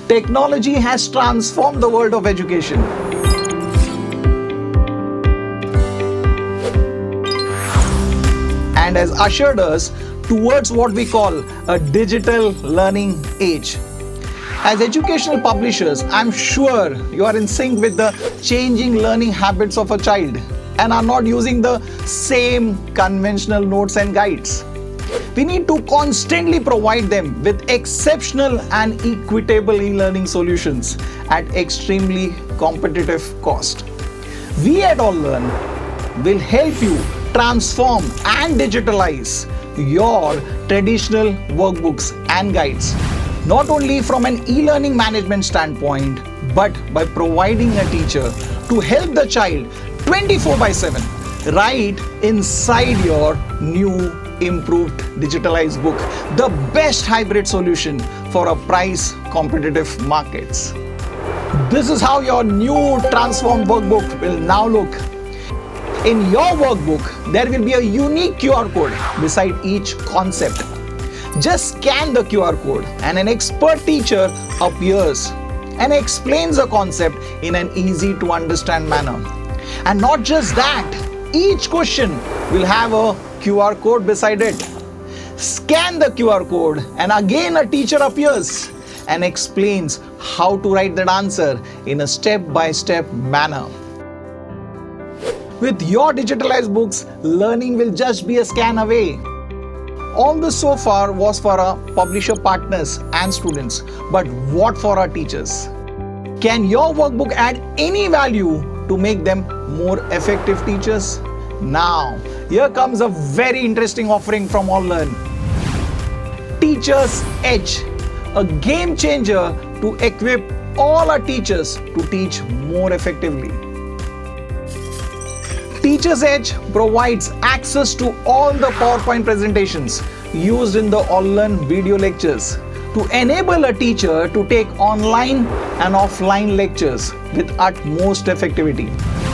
Technology has transformed the world of education. And has ushered us towards what we call a digital learning age. As educational publishers, I'm sure you are in sync with the changing learning habits of a child and are not using the same conventional notes and guides. We need to constantly provide them with exceptional and equitable e-learning solutions at extremely competitive cost. We at Allern will help you transform and digitalize your traditional workbooks and guides, not only from an e-learning management standpoint, but by providing a teacher to help the child 24/7 right inside your new improved digitalized book, the best hybrid solution for a price competitive markets. This is how your new transformed workbook will now look. In your workbook, there will be a unique QR code beside each concept. Just scan the QR code and an expert teacher appears and explains the concept in an easy to understand manner. And not just that, each question will have a QR code beside it. Scan the QR code and again a teacher appears and explains how to write that answer in a step-by-step manner. With your digitalized books, learning will just be a scan away. All this so far was for our publisher partners and students, but what for our teachers? Can your workbook add any value to make them more effective teachers? Now, here comes a very interesting offering from Allern. Teacher's Edge, a game changer to equip all our teachers to teach more effectively. Teacher's Edge provides access to all the PowerPoint presentations used in the Allern video lectures to enable a teacher to take online and offline lectures with utmost effectivity.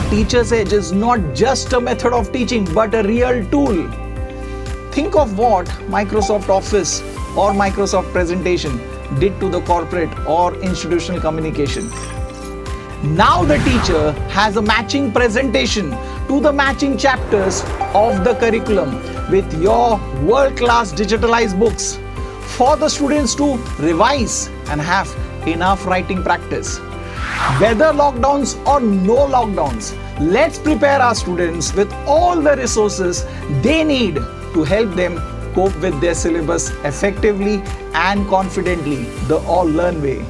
Teacher's Edge is not just a method of teaching but a real tool. Think of what Microsoft Office or Microsoft Presentation did to the corporate or institutional communication. Now the teacher has a matching presentation to the matching chapters of the curriculum with your world-class digitalized books for the students to revise and have enough writing practice. Whether lockdowns or no lockdowns, let's prepare our students with all the resources they need to help them cope with their syllabus effectively and confidently the Allern way.